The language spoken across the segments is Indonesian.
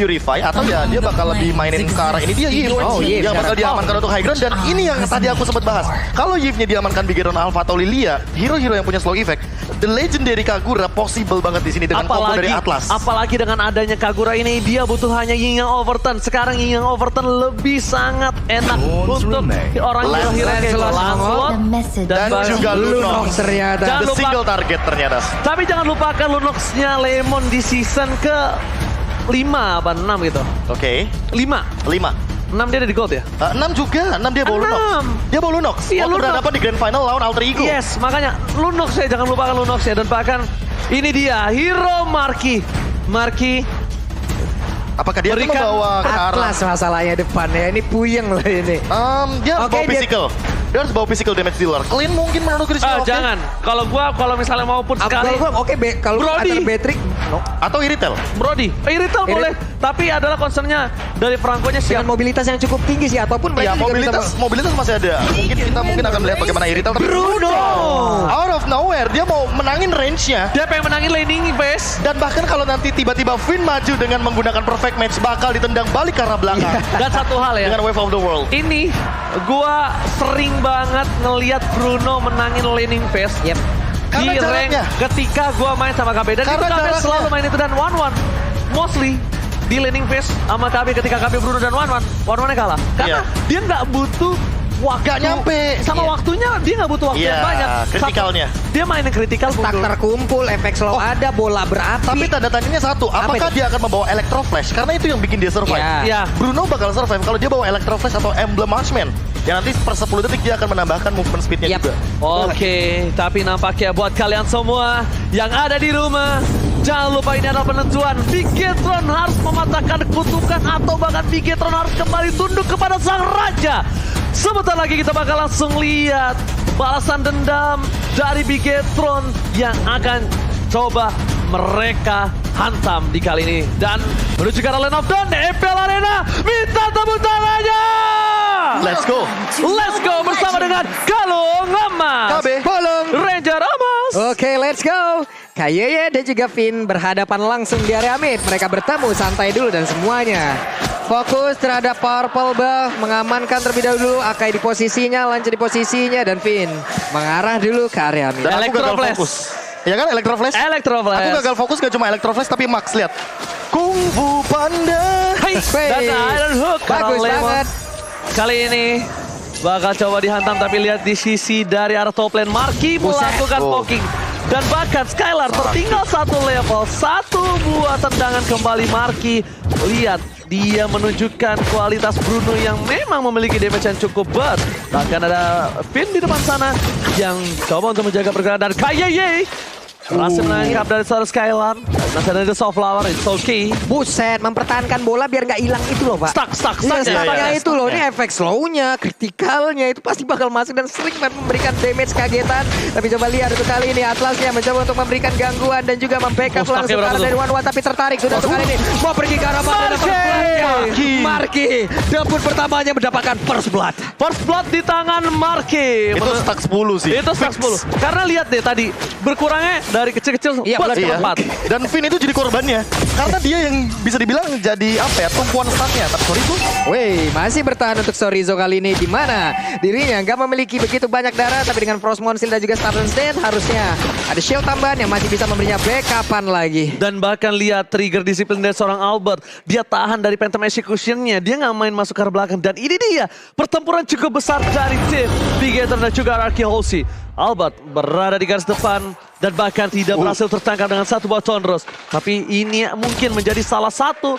Purify atau ya dia bakal lebih mainin ke arah ini dia Yves. Yang bakal diamankan untuk high ground. Dan ini yang tadi aku sempat bahas. Kalau Yves-nya diamankan Bigetron Alpha atau Lilia, hero-hero yang punya slow effect, The Legendary Kagura possible banget di sini dengan combo dari Atlas. Apalagi dengan adanya Kagura ini, dia butuh hanya Yin Yang Overturn. Sekarang Yin Yang Overturn lebih sangat enak untuk orang hero-hero kayak Lancelot dan juga Lunox ternyata. The single target ternyata. Tapi jangan lupakan Lunox-nya Lemon di season ke 5 apa 6 gitu. Oke. 5. 6 dia ada di gold ya? 6 juga, 6 dia bawa Lunox. Dia bawa Lunox. Iya, Waktu berhadapan di Grand Final lawan Alter Ego. Yes, makanya Lunox ya, jangan lupakan Lunox ya. Dan bahkan ini dia, hero Marky. Apakah dia akan Berikan membawa ke arah... Atlas masalahnya depannya, ini puyeng loh ini. Dia harus Oke, bawa physical. Dia harus bawa physical damage dealer. Clean mungkin menurut Chris. Jangan. Kalau misalnya maupun sekali. Kalau Brody. antara Beatrix, no. Atau Iritel. Brody, Iritel boleh. Tapi adalah concernnya dari Franco-nya Dengan siap. mobilitas yang cukup tinggi sih, ataupun Ya, mereka juga bisa mobilitas masih ada. Kita mungkin akan melihat bagaimana Iritel. Tapi Bruno! Out of nowhere, dia mau menangin range-nya. Dia pengen menangin laning base. Dan bahkan kalau nanti tiba-tiba Finn maju dengan menggunakan perfect match, bakal ditendang balik ke arah belakang. Dan satu hal ya. Dengan Wave of the World. Ini gua sering banget ngelihat Bruno menangin laning phase. Yep. Di Karena rank jaraknya. ketika gua main sama KB. Dan Karena itu KB jaraknya. selalu main itu dan 1-1. Mostly di laning phase sama KB ketika KB Bruno dan 1-1. 1-1-nya kalah. Karena dia nggak butuh waktu. Nggak nyampe. Sama waktunya dia nggak butuh waktu yang banyak. kritikalnya. Dia mainin kritikal tak mundur. terkumpul, efek slow ada, bola berapi. Tapi tanda tanyanya satu, apakah itu? dia akan membawa Electro Flash? Karena itu yang bikin dia survive. Ya. Ya. Bruno bakal survive kalau dia bawa Electro Flash atau Emblem Marksman. Yang nanti per 10 detik dia akan menambahkan movement speed-nya Yap. juga. Oke, tapi nampaknya buat kalian semua yang ada di rumah, jangan lupa ini adalah penentuan. Bigetron harus mematahkan kutukan atau bahkan Bigetron harus kembali tunduk kepada sang raja. Sebentar lagi kita bakal langsung lihat balasan dendam dari Bigetron yang akan coba mereka hantam di kali ini. Dan menuju ke arah Lane of Dawn, EPL Arena, minta tepuk tangannya! Let's go. Let's go bersama dengan Galung Emas, KB. Ranger Emas. Oke, let's go. Kayeye dan juga Finn berhadapan langsung di area mid. Mereka bertemu, santai dulu dan semuanya fokus terhadap Purple Buff, mengamankan terlebih dahulu. Akai di posisinya, Lance di posisinya, dan Finn mengarah dulu ke area mid. Dan aku Electro gagal Flash. fokus. Ya kan Electro Flash? Electro Flash. Aku gagal fokus gak cuma Electro Flash tapi Max lihat. Kung Fu Panda. Hey, dan Iron Hook. Bagus Karena Lemon banget. kali ini bakal coba dihantam, tapi lihat di sisi dari arah top lane Marky melakukan Oh. poking. Dan bahkan Skylar tertinggal satu level, satu buah tendangan kembali Marky. Lihat, dia menunjukkan kualitas Bruno yang memang memiliki damage yang cukup berat. Bahkan ada Finn di depan sana yang coba untuk menjaga pergerakan dan Kayeye berhasil menangkap dari seorang Skylar. Masih ada soft flower, it's okay. Buset, mempertahankan bola biar nggak hilang itu loh, Pak. Stuck. Iya, stucknya ya, itu loh, ini stucknya. efek slow-nya, kritikalnya itu pasti bakal masuk dan sering memberikan damage kagetan. Tapi coba lihat untuk kali ini Atlasnya mencoba untuk memberikan gangguan dan juga membackup Oh, langsung stucknya ke arah berapa dari One tapi tertarik sudah untuk kali ini. Mau pergi ke arah mana? Marky, debut pertamanya mendapatkan first blood. First blood di tangan Marky. Itu stuck 10 sih. Itu stuck 10. Karena lihat deh tadi, berkurangnya dari kecil-kecil Iya, buat Iya. 4. Dan Finn itu jadi korbannya. Karena dia yang bisa dibilang jadi apa ya, tumpuan startnya. Tapi sorry tuh. Wih, masih bertahan untuk Sorizo kali ini, di mana dirinya nggak memiliki begitu banyak darah, tapi dengan Frost Moon Seal dan juga Stardust Death harusnya ada shield tambahan yang masih bisa memberinya backupan lagi. Dan bahkan lihat trigger disiplin dari seorang Albert. Dia tahan dari Phantom Execution-nya. Dia nggak main masuk ke arah belakang. Dan ini dia, pertempuran cukup besar dari tim Bigetron dan juga Arky Halsey. Albert berada di garis depan dan bahkan tidak berhasil tertangkap dengan satu buah Thundros. Tapi ini mungkin menjadi salah satu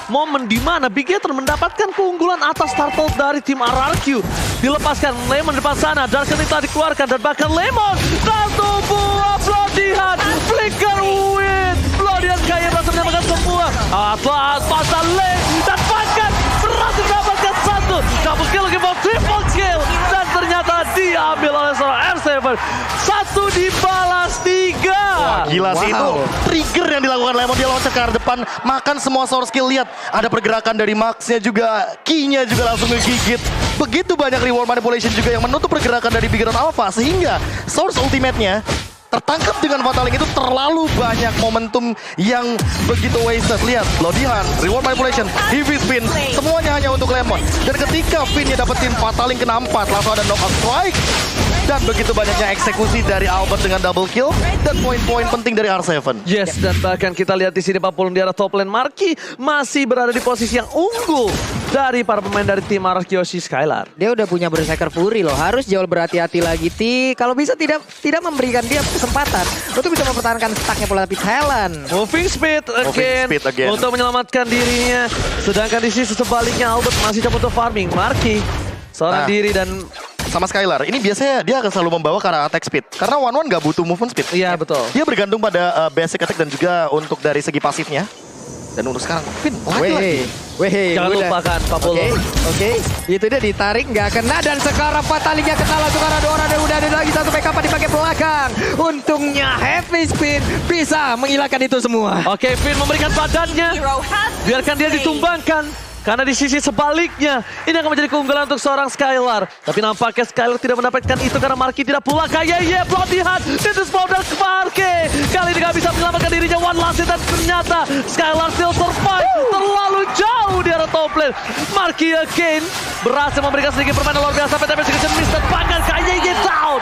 momen di mana Bigetron mendapatkan keunggulan atas turtle dari tim RRQ. Dilepaskan Lemon depan sana, Darken telah dikeluarkan dan bahkan Lemon satu buah Bloodihan, flicker win. Bloodihan kaya berhasil mendapatkan semua. Atlas pasal lane dan bahkan berhasil mendapatkan satu. Double kill lagi mau triple kill dan ternyata diambil oleh seorang R7. Satu dibalas 3. Wah, gila sih itu Wow. trigger yang dilakukan Lemon. Dia loncat ke arah depan, makan semua source skill. Lihat, ada pergerakan dari Max-nya juga, Key-nya juga langsung ngegigit. Begitu banyak reward manipulation juga yang menutup pergerakan dari Bigetron Alpha. Sehingga source ultimate-nya tertangkap dengan Fataling itu terlalu banyak momentum yang begitu wasted. Lihat, Lodihan, reward manipulation, heavy spin, semuanya hanya untuk Lemon. Dan ketika Finn-nya dapetin Fataling kena 4, langsung ada knockout strike. Dan begitu banyaknya eksekusi dari Albert dengan double kill dan poin-poin penting dari R7. Yes, dan bahkan kita lihat di sini Papulung di arah top lane. Marky masih berada di posisi yang unggul dari para pemain dari tim Arkeoshi Skylar. Dia udah punya Berserker Fury loh. Harus jauh berhati-hati lagi. Kalau bisa tidak memberikan dia kesempatan untuk bisa mempertahankan stacknya pula, tapi talent. Moving speed again untuk menyelamatkan dirinya. Sedangkan di sisi sebaliknya Albert masih coba untuk farming. Marky seorang diri dan sama Skylar, ini biasanya dia akan selalu membawa ke arah attack speed. Karena One nggak butuh movement speed. iya betul. Dia bergantung pada basic attack dan juga untuk dari segi pasifnya. Dan untuk sekarang, Finn lagi. Jangan lupakan Papulung. Oke. Itu dia ditarik nggak kena dan sekarang Fatalingnya kena langsung karena Dora dan udah ada lagi satu backup di bagian belakang. Untungnya Heavy Spin bisa menghilangkan itu semua. Oke, Finn memberikan badannya. Biarkan dia ditumbangkan. Karena di sisi sebaliknya, ini akan menjadi keunggulan untuk seorang Skylar. Tapi nampaknya Skylar tidak mendapatkan itu karena Marky tidak pulang. Kayak pelatihan, itu spawner ke Marky. Kali ini gak bisa menyelamatkan dirinya, one last hit, dan ternyata Skylar still survive. Terlalu jauh di arah top lane. Marky again berhasil memberikan sedikit permainan luar biasa. PTP Execution miss dan bahkan kayak down.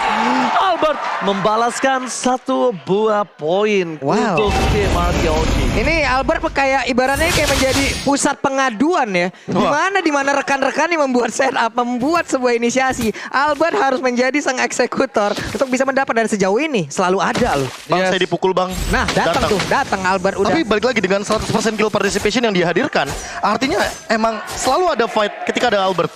Albert membalaskan satu buah poin untuk tim Arkeoshi. Ini Albert kayak ibaratnya kayak menjadi pusat pengaduan ya. Dimana rekan-rekan yang membuat setup, membuat sebuah inisiasi. Albert harus menjadi sang eksekutor untuk bisa mendapat dari sejauh ini. Selalu ada loh. Bang, saya dipukul bang. Nah datang Albert udah. Tapi balik lagi dengan 100% kill participation yang dihadirkan. Artinya emang selalu ada fight ketika ada Albert.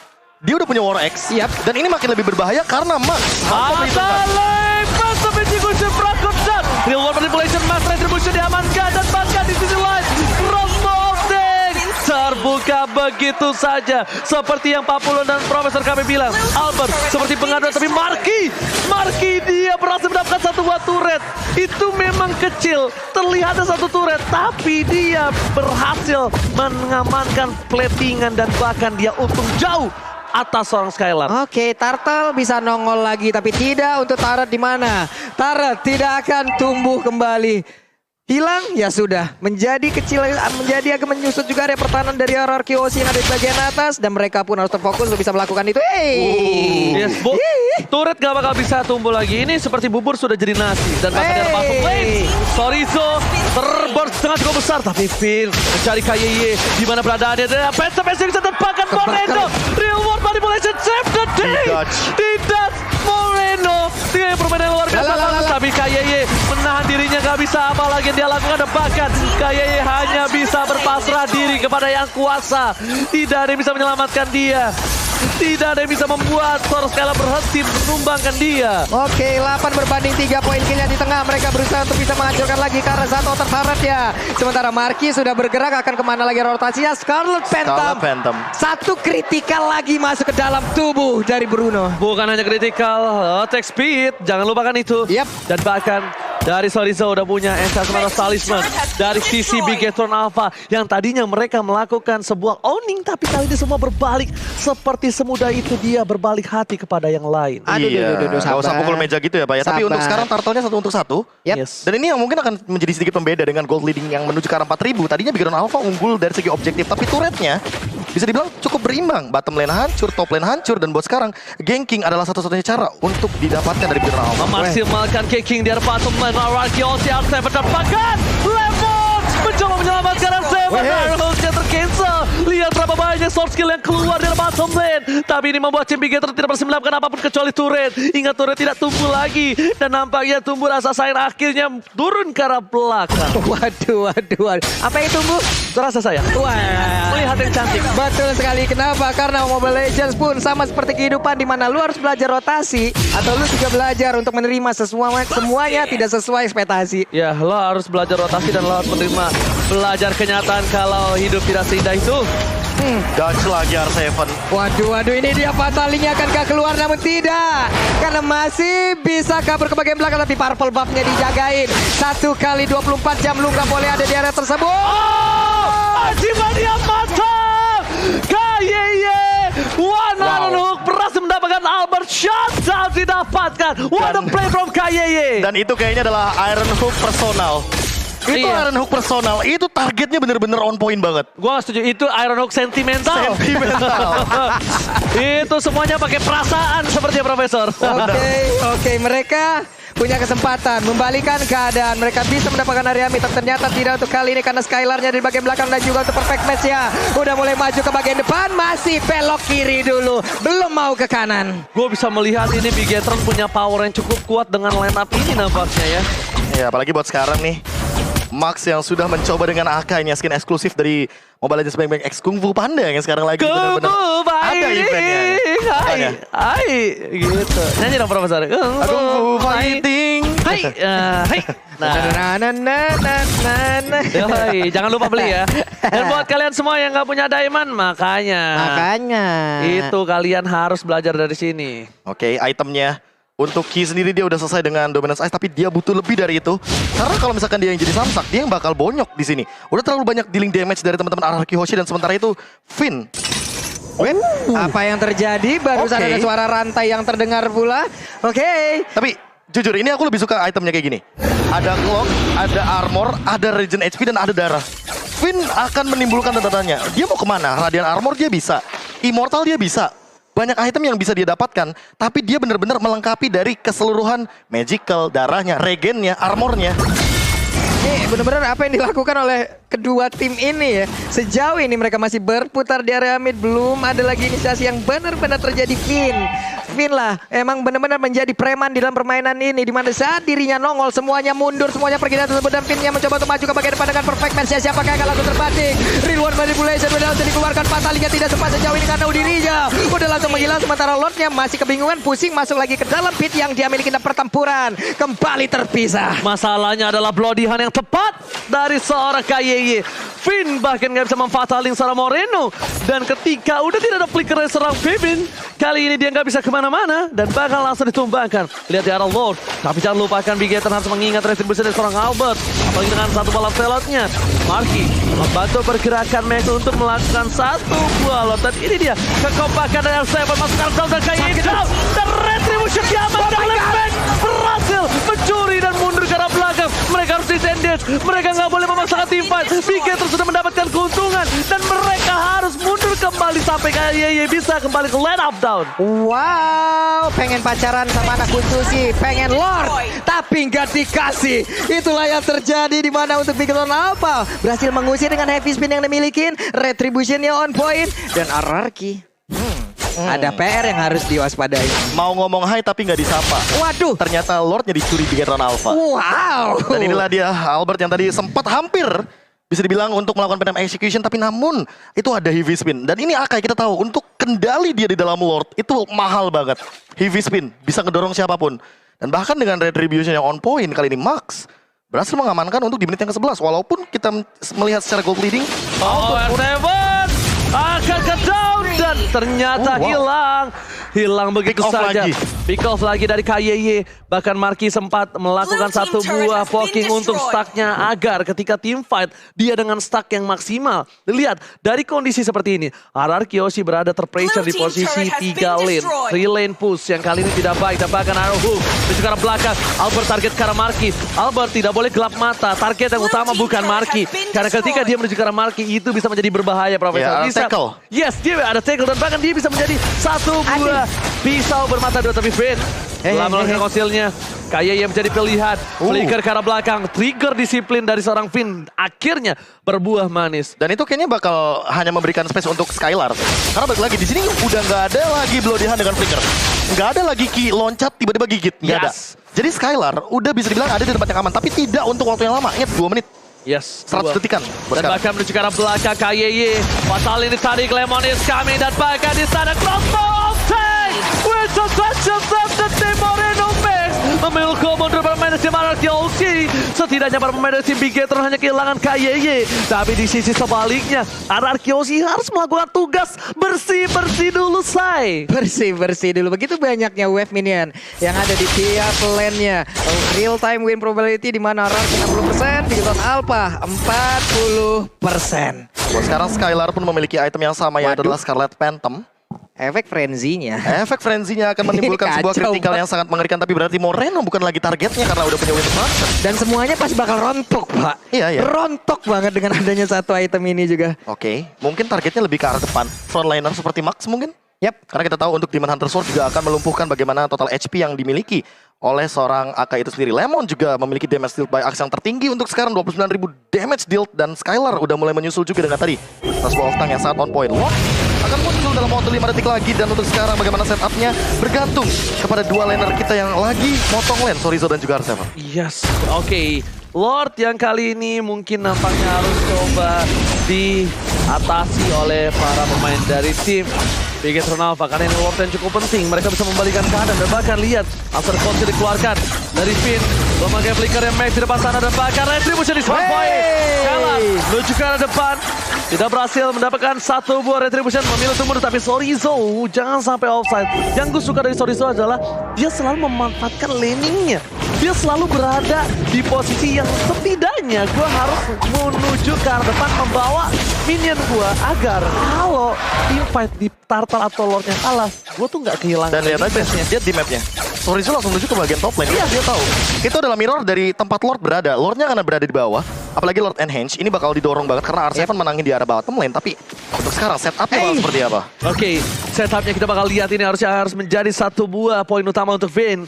Dia udah punya War X. Dan ini makin lebih berbahaya karena Max. Fataling, Master Execution Prakotan. Real War Manipulation, Mass Retribution diamankan. Dan bahkan di sisi lain, Crossmolding terbuka begitu saja. Seperti yang Papulung dan Profesor kami bilang. Albert seperti pengaduan, tapi Marky dia berhasil mendapatkan satu buah turret. Itu memang kecil, terlihat ada satu turret. Tapi dia berhasil mengamankan platingan dan bahkan dia untung jauh atas seorang Skylar. Oke, Turtle bisa nongol lagi, tapi tidak untuk Turret di mana. Turret tidak akan tumbuh kembali. Hilang, ya sudah. Menjadi kecil, menjadi agak menyusut juga area pertahanan dari Arkeoshi yang ada di bagian atas. Dan mereka pun harus terfokus untuk bisa melakukan itu. Yes, turret gak bakal bisa tumbuh lagi. Ini seperti bubur sudah jadi nasi. Dan bahkan dia masuk lane. Sorizo terburst sangat cukup besar. Tapi Finn mencari KYY. Di mana beradaannya. Dan Penta-Penta bisa terpakan Moreno. Real World Manipulation save the day. Tidak Moreno. Dengan permainan luar biasa. Tapi KYY menahan dirinya, gak bisa apa lagi dia lakukan. Bahkan KYY hanya bisa berpasrah diri kepada yang kuasa. Tidak ada yang bisa menyelamatkan dia. Tidak ada yang bisa membuat Thor Skylar berhenti menumbangkan dia. Oke, 8 berbanding 3 poin killnya di tengah. Mereka berusaha untuk bisa menghancurkan lagi karena satu outer turret ya. Sementara Marky sudah bergerak akan kemana lagi rotasinya. Scarlet Phantom. Satu kritikal lagi masuk ke dalam tubuh dari Bruno. Bukan hanya kritikal, attack speed. Jangan lupakan itu. Dan bahkan dari Sorizo udah punya Enchantress Talisman. Dari sisi Bigetron Alpha yang tadinya mereka melakukan sebuah owning, tapi kali ini semua berbalik. Seperti semudah itu dia berbalik hati kepada yang lain. Aduh, gak usah pukul meja gitu ya Pak ya. Tapi untuk sekarang turtle-nya 1 untuk 1. Yes. Dan ini yang mungkin akan menjadi sedikit pembeda dengan gold leading yang menuju ke arah 4000. Tadinya Bigetron Alpha unggul dari segi objektif, tapi turretnya bisa dibilang cukup berimbang. Bottom lane hancur, top lane hancur, dan buat sekarang ganking adalah satu-satunya cara untuk didapatkan dari Bigetron Alpha. Memaksimalkan ganking di arah bottom lane. Arkeoshi R7 bahkan Lemon mencoba menyelamatkan R7. Arrows-nya tercancel. Lihat berapa banyak sword skill yang keluar dari bottom lane. Tapi ini membuat Team Bigetron tidak bisa melakukan apapun kecuali turret. Ingat turret tidak tumbuh lagi. Dan nampaknya tumbuh rasa sayang akhirnya turun ke arah belakang. Waduh. Apa yang tumbuh? Rasa sayang. Melihat yang cantik. Betul sekali. Kenapa? Karena Mobile Legends pun sama seperti kehidupan di mana lu harus belajar rotasi atau lu juga belajar untuk menerima semuanya tidak sesuai ekspektasi. Ya, lo harus belajar rotasi dan lo harus menerima belajar kenyataan kalau hidup tidak seindah itu. Dodge lagi R7. Waduh, ini dia Fatalingnya akankah keluar, namun tidak. Karena masih bisa kabur ke bagian belakang, tapi purple buff-nya dijagain. 1 kali 24 jam lu nggak boleh ada di area tersebut. Ajiman dia matang. KYY. One Iron Hook berhasil mendapatkan Albert shutdown didapatkan. What a play from KYY. Dan itu kayaknya adalah Iron Hook personal. Itu Iya. Iron Hook personal, itu targetnya bener-bener on point banget. Gua setuju, itu Iron Hook sentimental. Itu semuanya pakai perasaan seperti Profesor. Oke, mereka punya kesempatan membalikan keadaan. Mereka bisa mendapatkan area mid, ternyata tidak untuk kali ini karena Skylarnya di bagian belakang dan juga untuk perfect match ya. Udah mulai maju ke bagian depan, masih belok kiri dulu, belum mau ke kanan. Gue bisa melihat ini Bigetron punya power yang cukup kuat dengan line up ini nampaknya ya. Ya, apalagi buat sekarang nih. Max yang sudah mencoba dengan AK ini skin eksklusif dari Mobile Legends Bang Bang X Kung Fu Panda yang sekarang lagi benar-benar ada eventnya. Hai, gitu. Nyanyi dong Profesor. Kung Fu Fighting. Hai, hai. Nah, yoi, jangan lupa beli ya. Dan buat kalian semua yang nggak punya diamond, makanya itu kalian harus belajar dari sini. Oke, itemnya. Untuk Ki sendiri dia udah selesai dengan Dominance Ice, tapi dia butuh lebih dari itu. Karena kalau misalkan dia yang jadi Samsak, dia yang bakal bonyok di sini. Udah terlalu banyak dealing damage dari teman-teman RRQ Hoshi dan sementara itu Finn. Apa yang terjadi? Barusan ada suara rantai yang terdengar pula. Oke. Tapi jujur ini aku lebih suka itemnya kayak gini. Ada clock, ada armor, ada regen HP dan ada darah. Finn akan menimbulkan tanda-tandanya. Dia mau kemana? Radiant armor dia bisa, Immortal dia bisa. Banyak item yang bisa dia dapatkan, tapi dia benar-benar melengkapi dari keseluruhan magical, darahnya, regennya, armornya. Ini benar-benar apa yang dilakukan oleh kedua tim ini ya. Sejauh ini mereka masih berputar di area mid, belum ada lagi inisiasi yang benar-benar terjadi. Finn lah emang benar-benar menjadi preman di dalam permainan ini, di mana saat dirinya nongol semuanya mundur, semuanya pergi dan tersebut, dan Finnnya mencoba untuk maju ke bagian depan dengan perfect match. Siapakah yang akan langsung terpating? Real One Manipulation udah langsung dikeluarkan, Fatalinya tidak sempat sejauh ini karena dirinya udah langsung menghilang, sementara Lordnya masih kebingungan, pusing masuk lagi ke dalam pit yang dia miliki dan pertempuran kembali terpisah. Masalahnya adalah bloody hand yang tepat dari seorang KYY. Finn bahkan nggak bisa memfatalin seorang Moreno. Dan ketika udah tidak ada flicker dari seorang Vivin, kali ini dia nggak bisa kemana-mana dan bakal langsung ditumbangkan. Lihat di arah Lord. Tapi jangan lupakan Bigetron harus mengingat retribusi dari seorang Albert. Apalagi dengan satu balap selotnya. Marky membantu pergerakan Max untuk melakukan satu buah lot. Dan ini dia kekompakan dari R7 masukkan down dan KYY down. Dan retribusi diaman dan Max berhasil mencuri dan mundur ke arah belakang. Mereka harus disengage. Mereka nggak boleh memaksakan team fight. Bigetron sudah mendapatkan keuntungan dan mereka harus mundur kembali sampai KYY bisa kembali ke line up down. Wow, pengen pacaran sama anak kuntusi, pengen Lord, tapi nggak dikasih. Itulah yang terjadi di mana untuk Bigetron Alpha berhasil mengusir dengan heavy spin yang dimiliki, retributionnya on point, dan RRQ. Ada PR yang harus diwaspadai. Mau ngomong hai tapi nggak disapa. Waduh, Ternyata Lordnya dicuri Bigetron Alpha. wow. Dan inilah dia Albert yang tadi sempat hampir bisa dibilang untuk melakukan PM execution, tapi namun itu ada heavy spin. Dan ini Akai kita tahu untuk kendali dia di dalam Lord itu mahal banget. Heavy spin bisa ngedorong siapapun. Dan bahkan dengan retribution yang on point kali ini Max berhasil mengamankan untuk di menit yang ke-11. Walaupun kita melihat secara gold leading, R7 akan ke down dan ternyata hilang begitu Pick off saja. lagi. Pick off lagi dari KYY. Bahkan Marky sempat melakukan satu buah poking untuk stacknya agar ketika team fight dia dengan stack yang maksimal. Lihat dari kondisi seperti ini, RRQ Hoshi berada terpressure di posisi 3 lane, 3 lane push yang kali ini tidak baik. Dan bahkan Arrow Hook di sekarang belakang, Albert target ke arah Marky. Albert tidak boleh gelap mata, target yang utama bukan Marky. Karena ketika dia menuju ke arah Marky itu bisa menjadi berbahaya, Profesor. Ya, tackle. Yes, dia ada tackle dan bahkan dia bisa menjadi satu buah pisau bermata dua. Tapi Finn telah melakukan konsilnya. KYY yang menjadi pilihan. Flicker ke arah belakang. Trigger disiplin dari seorang Finn akhirnya berbuah manis. dan itu kayaknya bakal hanya memberikan space untuk Skylar. Karena balik lagi di sini udah nggak ada lagi bloody hand dengan flicker. Nggak ada lagi Ki loncat tiba-tiba gigit. Nggak ada. Jadi Skylar udah bisa dibilang ada di tempat yang aman, tapi tidak untuk waktu yang lama. Ingat 2 menit. Yes, 100 detikan. Dan bahkan menuju ke arah belakang KYY. Fatal ini tadi Lemon is coming. Dan bahkan di sana crossbow of tank. With the touch of the team Moreno Max. Memiliki mundur bermain tim RRQ Hoshi. Setidaknya para pemain dari tim Bigetron hanya kehilangan KYY. Tapi di sisi sebaliknya RRQ Hoshi harus melakukan tugas bersih-bersih dulu, say. Bersih-bersih dulu. Begitu banyaknya wave minion yang ada di tiap lane-nya. Real time win probability di mana RRQ 60%, Bigetron Alpha 40%. Buat sekarang Skylar pun memiliki item yang sama, yaitu adalah Scarlet Phantom. Efek frenzy-nya. Efek frenzy-nya akan menimbulkan sebuah Kacau, kritikal Pak. yang sangat mengerikan. Tapi berarti Moreno bukan lagi targetnya karena udah punya win structure. Dan semuanya pasti bakal rontok, Pak. Iya. Rontok banget dengan adanya satu item ini juga. Oke, mungkin targetnya lebih ke arah depan. Frontliner seperti Max mungkin? Yap. Karena kita tahu untuk Demon Hunter Sword juga akan melumpuhkan bagaimana total HP yang dimiliki oleh seorang Aka itu sendiri. Lemon juga memiliki damage dealt by Axe yang tertinggi untuk sekarang 29.000 damage dealt. Dan Skylar udah mulai menyusul juga dengan tadi sebuah off tank yang sangat on point. Lord akan muncul dalam waktu 5 detik lagi. Dan untuk sekarang bagaimana setupnya bergantung kepada dua laner kita yang lagi motong lane, Sorizo dan juga R7. Yes, oke. Lord yang kali ini mungkin nampaknya harus coba diatasi oleh para pemain dari tim Bigetron Alpha. Karena ini Lord yang cukup penting. Mereka bisa membalikan keadaan dan bahkan lihat Master Coach dikeluarkan dari Finn. Memakai flicker yang Max di depan sana dan bahkan Retribution di spot point. Kalah menuju ke arah depan. Tidak berhasil mendapatkan satu buah Retribution, memilih untuk mundur. Tapi Sorizo jangan sampai offside. Yang gue suka dari Sorizo adalah dia selalu memanfaatkan laningnya. Dia selalu berada di posisi yang setidaknya gue harus menuju ke arah depan membawa minion gue agar kalau teamfight di Turtle atau Lordnya kalah, gue tuh nggak kehilangan. Dan lihat aja, lihat di mapnya. Sorizo langsung menuju ke bagian top lane. Iya, dia tahu. Itu adalah mirror dari tempat Lord berada. Lordnya karena berada di bawah. Apalagi Lord Enhance, ini bakal didorong banget karena R7 menangin di arah bottom lane. Tapi untuk sekarang setupnya bakal seperti apa? Oke, setupnya kita bakal lihat ini harus menjadi satu buah poin utama untuk Vayne.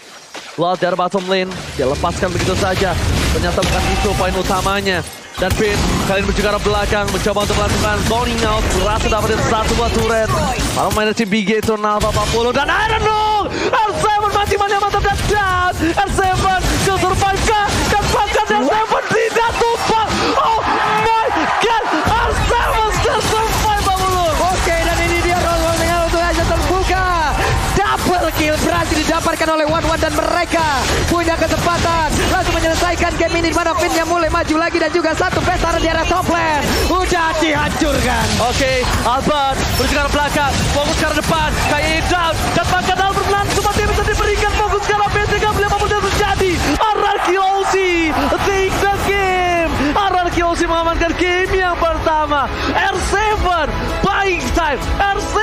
Lord dari bottom lane, dia lepaskan begitu saja. Ternyata bukan itu poin utamanya. Dan Vayne kali ini menuju ke arah belakang, mencoba untuk melakukan zoning out. Berhasil dapetin satu buah turret. Para pemain tim Bigetron Alpha 40 dan Iron Dog! R7 masih banyak mantap dan down! R7 ke survive kah? Dan bahkan R7 tidak tumpah! Oh my god! R7 still survive, Pak Mulur! Oke, dan ini dia roll dengan untuk aja terbuka. Double kill berhasil didapatkan oleh One dan mereka punya kesempatan langsung menyelesaikan game ini, di mana Finn-nya mulai maju lagi dan juga satu besar di arah top lane. Udah dihancurkan. Oke, Albert menuju ke arah belakang, fokus ke arah depan, kayak down, dan bahkan Albert langsung mati bisa diberikan fokus ke arah B3, apapun yang terjadi. RRQ OC take the game. RRQ OC mengamankan game yang pertama. R7 buying time, R7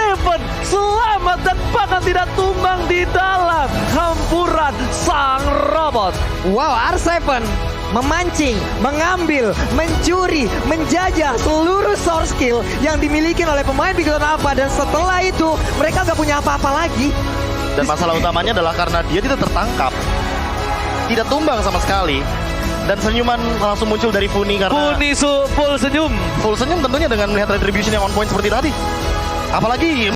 selamat dan bahkan tidak tumbang di dalam hamburan sang robot. Wow, R7 memancing, mengambil, mencuri, menjajah seluruh source skill yang dimiliki oleh pemain Bigetron Alpha. Dan setelah itu mereka nggak punya apa-apa lagi. Dan masalah utamanya adalah karena dia tidak tertangkap. Tidak tumbang sama sekali. Dan senyuman langsung muncul dari Funi karena Full senyum. full senyum tentunya dengan melihat retribution yang on point seperti tadi. Apalagi